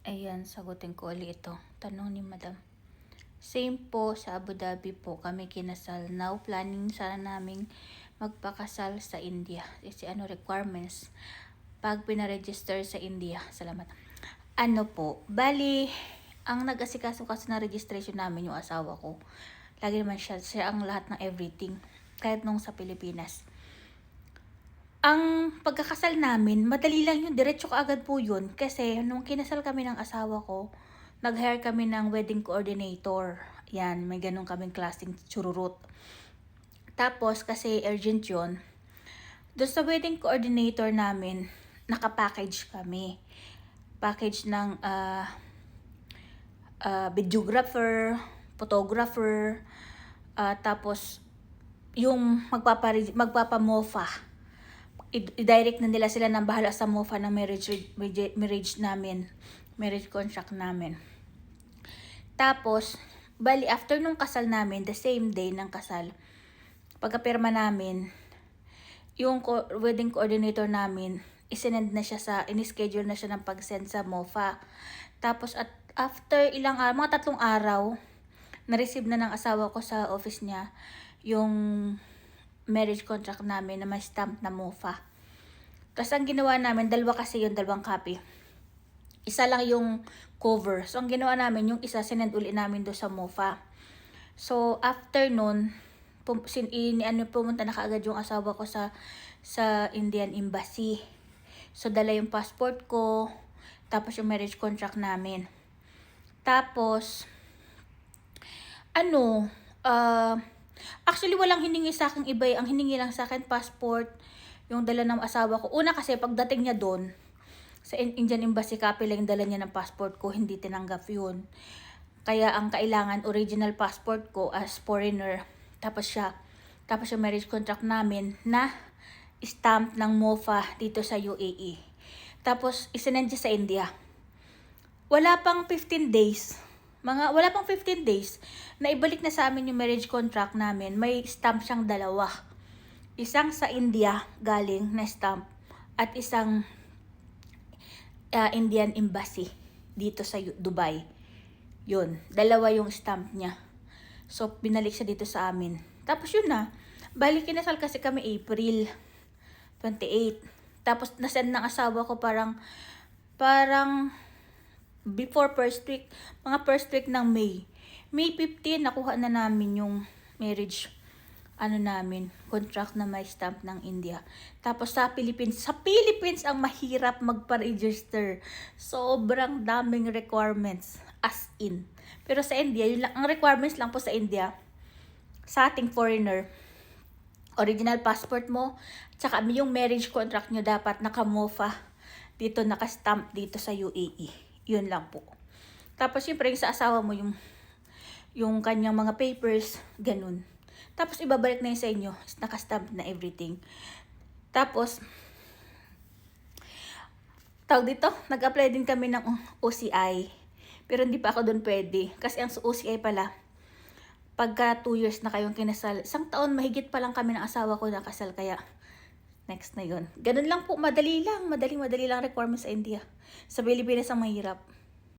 Ayan, sagutin ko ulit ito. Tanong ni Madam. Same po sa Abu Dhabi po kami kinasal. Now, planning sana naming magpakasal sa India. Kasi requirements pag pinaregister sa India. Salamat. Ano po, bali, ang nag-asikaso kasi na registration namin yung asawa ko. Lagi naman siya ang lahat ng everything. Kahit nung sa Pilipinas. Ang pagkakasal namin, madali lang yun. Diretso kaagad po yun. Kasi nung kinasal kami ng asawa ko, nag-hire kami ng wedding coordinator. Yan, may ganun kaming klaseng chururut. Tapos, kasi urgent yun, doon sa wedding coordinator namin, nakapackage kami. Package ng videographer, photographer, tapos yung magpapamofa. I-direct na nila sila ng bahala sa MOFA ng marriage namin, marriage contract namin. Tapos, bali after nung kasal namin, the same day ng kasal, pagkapirma namin, yung wedding coordinator namin, isinend na siya in-schedule na siya ng pag-send sa MOFA. Tapos at after ilang araw, mga 3 araw, na-receive na ng asawa ko sa office niya yung marriage contract namin na may stamp na MOFA. Tapos ang ginawa namin, kasi yung 2 copy. Isa lang yung cover. So ang ginawa namin, yung isa sinend uli namin do sa MOFA. So after nun, pumunta na kaagad yung asawa ko sa Indian Embassy. So dala yung passport ko, tapos yung marriage contract namin. Tapos actually walang hiningi sa akin iba, ang hiningi lang sa akin passport, yung dala ng asawa ko. Una kasi pagdating niya doon sa Indian Embassy, copy lang yung dala niya ng passport ko, hindi tinanggap yun. Kaya ang kailangan original passport ko as foreigner, tapos yung marriage contract namin na stamp ng MOFA dito sa UAE. Tapos isinend siya sa India. Wala pang 15 days na ibalik na sa amin yung marriage contract namin. May stamp siyang 2. Isang sa India galing na stamp at isang Indian Embassy dito sa Dubai. Yun, 2 yung stamp niya. So, binalik siya dito sa amin. Tapos yun na. Bali, kinasal kasi kami April 28. Tapos, nasend ng asawa ko parang before first week ng May. May 15, nakuha na namin yung marriage namin, contract na may stamp ng India. Tapos sa Philippines ang mahirap magpa-register. Sobrang daming requirements, as in. Pero sa India, yun lang, ang requirements lang po sa India, sa ating foreigner, original passport mo, tsaka yung marriage contract nyo dapat naka-MOFA dito, naka-stamp dito sa UAE. Yun lang po. Tapos syempre yung sa asawa mo, yung kanyang mga papers, ganun. Tapos ibabalik na yun sa inyo, naka-stamp na everything. Tapos, nag-apply din kami ng OCI. Pero hindi pa ako doon pwede. Kasi ang OCI pala, pagka 2 years na kayong kinasal, 1 taon mahigit pa lang kami ng asawa ko nakasal, kaya next na yun. Ganun lang po, madali lang requirements sa India. Sa Pilipinas ang mahirap.